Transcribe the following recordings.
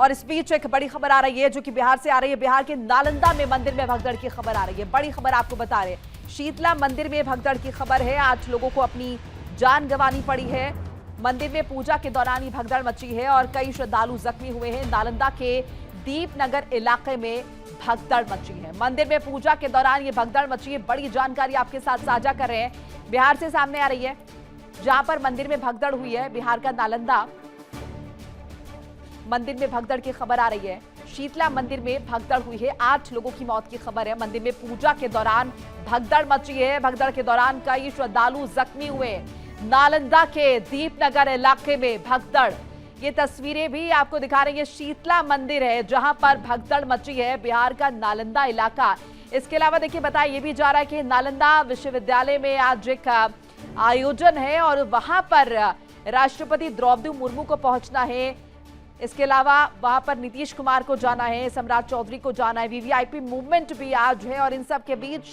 और इस बीच एक बड़ी खबर आ रही है जो कि बिहार से आ रही है। बिहार के नालंदा में मंदिर में भगदड़ की खबर आ रही है। बड़ी खबर आपको बता रहे हैं, शीतला मंदिर में भगदड़ की खबर है। 8 लोगों को अपनी जान गंवानी पड़ी है। मंदिर में पूजा के दौरान ही भगदड़ मची है और कई श्रद्धालु जख्मी हुए हैं। नालंदा के दीपनगर इलाके में भगदड़ मची है। मंदिर में पूजा के दौरान ये भगदड़ मची है। बड़ी जानकारी आपके साथ साझा कर रहे हैं, बिहार से सामने आ रही है जहां पर मंदिर में भगदड़ हुई है। बिहार का नालंदा मंदिर में भगदड़ की खबर आ रही है। शीतला मंदिर में भगदड़ हुई है। 8 लोगों की मौत की खबर है। मंदिर में पूजा के दौरान भगदड़ मची है। भगदड़ के दौरान कई श्रद्धालु जख्मी हुए। नालंदा के दीपनगर इलाके में भगदड़, ये तस्वीरें भी आपको दिखा रही है। शीतला मंदिर है जहां पर भगदड़ मची है, बिहार का नालंदा इलाका। इसके अलावा देखिए बताया ये भी जा रहा है कि नालंदा विश्वविद्यालय में आज एक आयोजन है और वहां पर राष्ट्रपति द्रौपदी मुर्मू को पहुंचना है। इसके अलावा वहां पर नीतीश कुमार को जाना है, सम्राट चौधरी को जाना है। वीवीआईपी मूवमेंट भी आज है और इन सब के बीच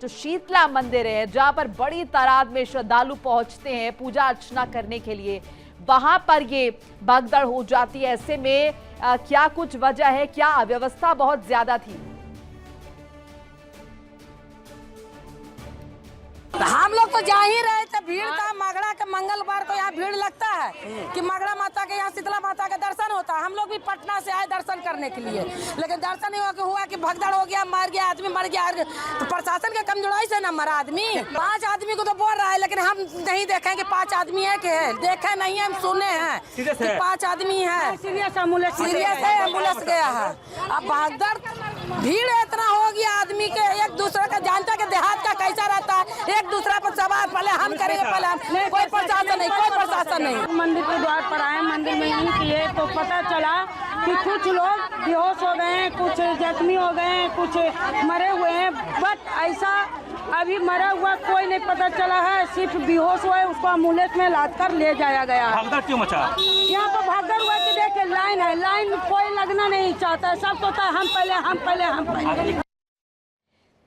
जो शीतला मंदिर है जहां पर बड़ी तादाद में श्रद्धालु पहुंचते हैं पूजा अर्चना करने के लिए, वहां पर ये भगदड़ हो जाती है। ऐसे में क्या कुछ वजह है, क्या अव्यवस्था बहुत ज्यादा थी? हम लोग तो जा ही रहे थे, भीड़ था। मगड़ा के मंगलवार को यहाँ भीड़ लगता है कि मगड़ा माता के यहाँ शीतला माता का दर्शन होता है। हम लोग भी पटना से आए दर्शन करने के लिए, लेकिन दर्शन ही हुआ कि भगदड़ हो गया, मर गया आदमी, मर गया। तो प्रशासन के कमजोरी से ना मरा आदमी। 5 आदमी को तो बोल रहा है, लेकिन हम नहीं देखें कि 5 आदमी है कि देखे नहीं है, हम सुने हैं कि 5 आदमी है। सीरियस है, एम्बुलेंस गया है। अब भगदड़ भीड़ इतना हो गया आदमी के, एक दूसरे का जानता के देहात का कैसा रहता है, एक दूसरा पर सवाल पहले हम करेंगे, पहले हम। कोई प्रशासन नहीं, कोई प्रशासन नहीं। मंदिर के द्वार पर आए, मंदिर में नहीं किए तो पता चला कि कुछ लोग बेहोश हो गए हैं, कुछ जख्मी हो गए हैं, कुछ मरे हुए हैं। बट ऐसा अभी मरा हुआ कोई नहीं पता चला है, सिर्फ बेहोश हुए, उसको एम्बुलेंस में लाद कर ले जाया गया। भगदड़ क्यों मचा? यहाँ पर भगदड़ हुआ कि देखे लाइन है, लाइन कोई लगना नहीं चाहता है, सब सोचता है हम पहले, हम पहले, हम पहले।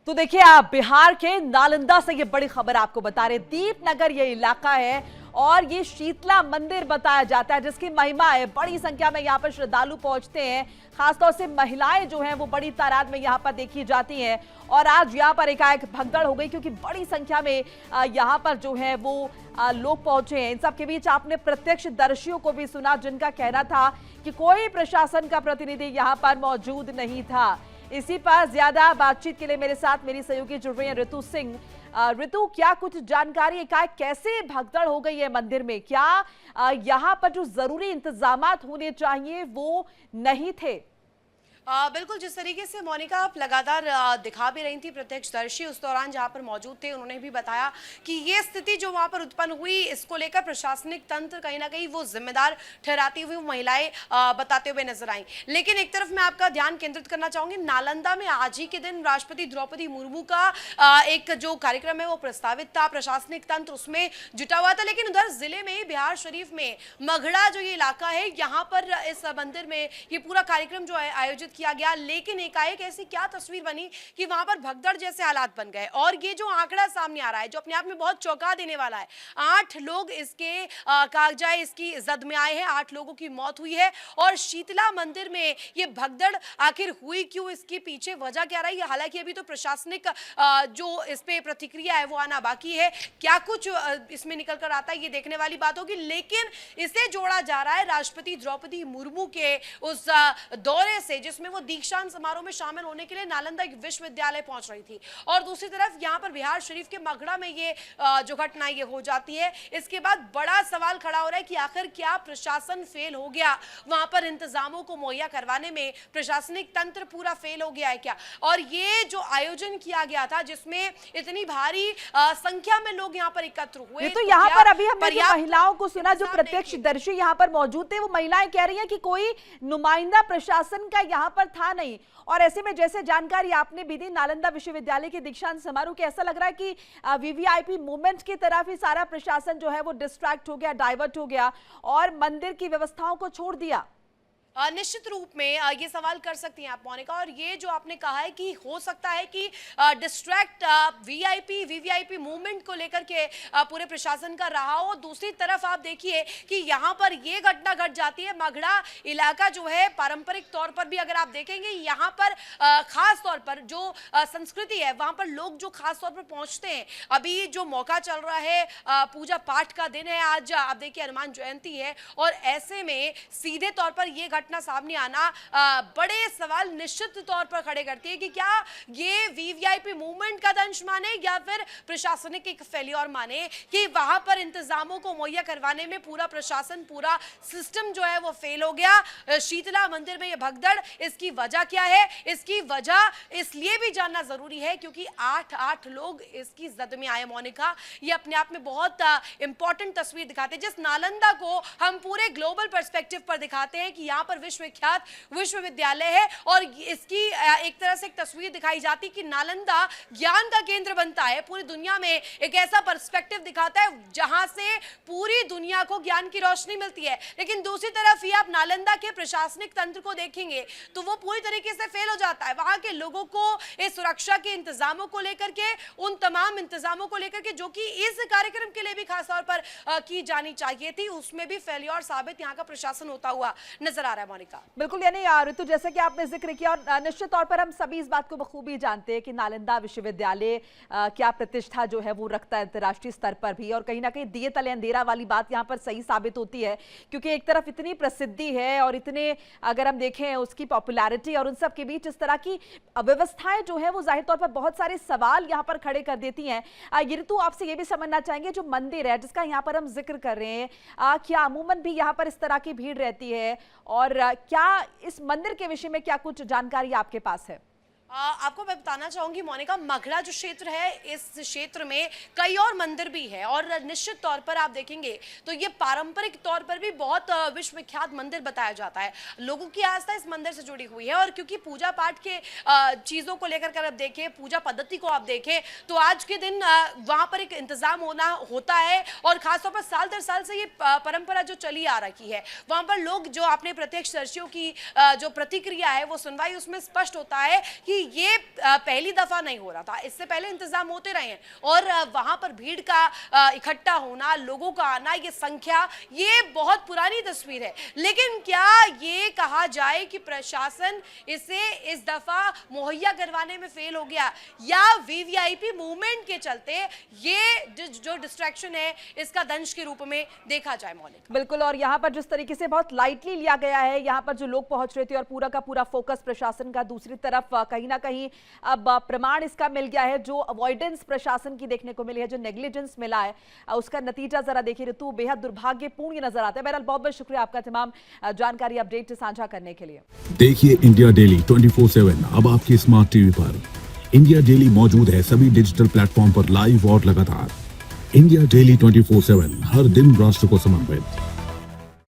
तो देखिए आप बिहार के नालंदा से ये बड़ी खबर आपको बता रहे। दीपनगर ये इलाका है और ये शीतला मंदिर बताया जाता है जिसकी महिमा है। बड़ी संख्या में यहाँ पर श्रद्धालु पहुंचते हैं, खासतौर से महिलाएं जो हैं वो बड़ी तादाद में यहाँ पर देखी जाती हैं। और आज यहाँ पर एकाएक भगदड़ हो गई क्योंकि बड़ी संख्या में यहाँ पर जो है वो लोग पहुंचे हैं। इन सब के बीच आपने प्रत्यक्षदर्शियों को भी सुना जिनका कहना था कि कोई प्रशासन का प्रतिनिधि यहाँ पर मौजूद नहीं था। इसी पर ज्यादा बातचीत के लिए मेरे साथ मेरी सहयोगी जुड़ रही है ऋतु सिंह। ऋतु, क्या कुछ जानकारी एकाएक कैसे भगदड़ हो गई है मंदिर में? क्या यहाँ पर जो जरूरी इंतजामात होने चाहिए वो नहीं थे? बिल्कुल, जिस तरीके से मोनिका आप लगातार दिखा भी रही थी, प्रत्यक्षदर्शी उस दौरान जहां पर मौजूद थे, उन्होंने भी बताया कि ये स्थिति जो वहां पर उत्पन्न हुई, इसको लेकर प्रशासनिक तंत्र कहीं ना कहीं वो जिम्मेदार ठहराती हुई महिलाएं बताते हुए नजर आई। लेकिन एक तरफ मैं आपका ध्यान केंद्रित करना चाहूंगी, नालंदा में आज ही के दिन राष्ट्रपति द्रौपदी मुर्मू का एक जो कार्यक्रम है वो प्रस्तावित था, प्रशासनिक तंत्र उसमें जुटा हुआ था। लेकिन उधर जिले में बिहार शरीफ में मगड़ा जो ये इलाका है, यहाँ पर इस मंदिर में ये पूरा कार्यक्रम जो है आयोजित किया गया। लेकिन एकाएक ऐसी क्या तस्वीर बनी कि वहां पर भगदड़ जैसे हालात बन गए। और ये जो आंकड़ा सामने आ रहा है जो अपने आप में बहुत चौंका देने वाला है, 8 लोग इसके कागजाए इसकी जद में आए हैं, 8 लोगों की मौत हुई है। और शीतला मंदिर में ये भगदड़ आखिर हुई क्यों, इसके पीछे वजह क्या रही है? हालांकि अभी तो प्रशासनिक जो इस पे प्रतिक्रिया है वो आना बाकी है। क्या कुछ इसमें निकल कर आता है ये देखने वाली बात होगी। लेकिन इसे जोड़ा जा रहा है राष्ट्रपति द्रौपदी मुर्मू के उस दौरे से जिसमें वो दीक्षांत समारोह में शामिल होने के लिए नालंदा विश्वविद्यालय पहुंच रही थी। और दूसरी तरफ यहां पर बिहार शरीफ के मगड़ा में ये जो घटना ये हो जाती है। इसके बाद बड़ा सवाल खड़ा हो रहा है कि आखिर क्या प्रशासन फेल हो गया, वहां पर इंतजामों को मुहैया करवाने में प्रशासनिक तंत्र पूरा फेल हो गया है क्या? और ये जो आयोजन किया गया था जिसमें इतनी भारी संख्या में लोग यहाँ पर एकत्र हुए, तो यहाँ पर अभी हमने जो महिलाओं को सुना, जो प्रत्यक्षदर्शी यहाँ पर मौजूद थे, वो महिलाएं कह रही हैं कि कोई नुमाइंदा प्रशासन का यहाँ पर था नहीं। और ऐसे में जैसे जानकारी आपने भी दी नालंदा विश्वविद्यालय के दीक्षांत समारोह के, ऐसा लग रहा है कि वीवीआईपी मूवमेंट की तरफ ही सारा प्रशासन जो है वो डिस्ट्रैक्ट हो गया, डाइवर्ट हो गया और मंदिर की व्यवस्थाओं को छोड़ दिया। निश्चित रूप में ये सवाल कर सकती हैं आप मोनिका, और ये जो आपने कहा है कि हो सकता है कि डिस्ट्रैक्ट वीआईपी वीवीआईपी मूवमेंट को लेकर के पूरे प्रशासन का रहा हो। दूसरी तरफ आप देखिए कि यहाँ पर ये घटना घट जाती है। मगड़ा इलाका जो है पारंपरिक तौर पर भी अगर आप देखेंगे, यहाँ पर खास तौर पर जो संस्कृति है, वहाँ पर लोग जो खास तौर पर पहुँचते हैं। अभी जो मौका चल रहा है, पूजा पाठ का दिन है आज, आप देखिए हनुमान जयंती है, और ऐसे में सीधे तौर पर ये घटना सामने आना बड़े सवाल निश्चित तौर पर खड़े करती है कि क्या ये वीवीआईपी मूवमेंट का दंश माने या फिर प्रशासनिक एक फेल्योर माने कि वहां पर इंतजामों को मुहैया करवाने में पूरा प्रशासन, पूरा सिस्टम जो है वो फेल हो गया। शीतला मंदिर में ये भगदड़, इसकी वजह क्या है? इसकी वजह इसलिए भी जानना जरूरी है क्योंकि 8 लोग इसकी जद में आए। मोनिका, ये अपने आप में बहुत इंपॉर्टेंट तस्वीर दिखाते हैं। जिस नालंदा को हम पूरे ग्लोबल पर्सपेक्टिव पर दिखाते हैं कि यहाँ पर विश्वविख्यात विश्वविद्यालय है, और इसकी एक तरह से एक तस्वीर दिखाई जाती कि नालंदा ज्ञान का केंद्र बनता है, पूरी दुनिया में एक ऐसा पर्सपेक्टिव दिखाता है जहां से पूरी दुनिया को ज्ञान की रोशनी मिलती है। लेकिन दूसरी तरफ ही आप नालंदा के प्रशासनिक तंत्र को देखेंगे तो वो पूरी तरीके से फेल हो जाता है। वहां के लोगों को इस सुरक्षा के इंतजामों को लेकर के, उन तमाम इंतजामों को लेकर के जो कि इस कार्यक्रम के लिए भी खास तौर पर की जानी चाहिए थी, उसमें भी फेल्योर साबित यहाँ का प्रशासन होता हुआ नजर आ रहा है। मोनिका, बिल्कुल, यानी ऋतु जैसे कि आपने जिक्र किया, और निश्चित तौर पर हम सभी इस बात को बखूबी जानते हैं कि नालंदा विश्वविद्यालय क्या प्रतिष्ठा जो है वो रखता है अंतर्राष्ट्रीय स्तर पर भी, और कहीं ना कहीं दिए तले अंधेरा वाली बात यहाँ पर सही साबित होती है क्योंकि एक तरफ इतनी प्रसिद्धि है और इतने अगर हम देखें उसकी पॉपुलैरिटी, और उन सब के बीच इस तरह की अव्यवस्थाएं जो है वो जाहिर तौर पर बहुत सारे सवाल यहाँ पर खड़े कर देती हैं। ये ऋतु, आपसे ये भी समझना चाहेंगे जो मंदिर है जिसका यहाँ पर हम जिक्र कर रहे हैं, क्या अमूमन भी यहाँ पर इस तरह की भीड़ रहती है, और क्या इस मंदिर के विषय में क्या कुछ जानकारी आपके पास है? आपको मैं बताना चाहूंगी मोनिका, मगड़ा जो क्षेत्र है, इस क्षेत्र में कई और मंदिर भी है, और निश्चित तौर पर आप देखेंगे तो ये पारंपरिक तौर पर भी बहुत विश्वविख्यात मंदिर बताया जाता है। लोगों की आस्था इस मंदिर से जुड़ी हुई है, और क्योंकि पूजा पाठ के चीजों को लेकर कर आप देखें, पूजा पद्धति को आप देखें, तो आज के दिन वहां पर एक इंतजाम होता है, और खासतौर पर साल दर साल से ये परंपरा जो चली आ रही है, वहां पर लोग जो अपने प्रत्यक्षदर्शियों की जो प्रतिक्रिया है वो सुनवाई, उसमें स्पष्ट होता है कि ये पहली दफा नहीं हो रहा था, इससे पहले इंतजाम होते रहे हैं, और वहां पर भीड़ का इकट्ठा होना, लोगों का आना, ये संख्या, ये बहुत पुरानी तस्वीर है। लेकिन क्या ये कहा जाए कि प्रशासन इसे इस दफा मुहैया करवाने में फेल हो गया, या वीवीआईपी मूवमेंट के चलते ये जो डिस्ट्रैक्शन है इसका दंश के रूप में देखा जाए? मोनिका, बिल्कुल, और यहाँ पर जिस तरीके से बहुत लाइटली लिया गया है, यहाँ पर जो लोग पहुंच रहे थे, और पूरा का पूरा फोकस प्रशासन का दूसरी तरफ कहीं ना कहीं अब प्रमाण इसका मिल गया है, जो अवॉइडेंस प्रशासन की देखने को मिली है, जो नेग्लिजेंस मिला है, उसका नतीजा जरा देखिए ऋतु, बेहद दुर्भाग्यपूर्ण नजर आता है। बहरहाल बहुत बहुत शुक्रिया आपका तमाम जानकारी अपडेट साझा करने के लिए। देखिए इंडिया डेली 24/7 अब आपके स्मार्ट टीवी पर। इंडिया डेली मौजूद है सभी डिजिटल प्लेटफॉर्म पर लाइव और लगातार। इंडिया डेली 24/7 हर दिन राष्ट्र को समर्पित।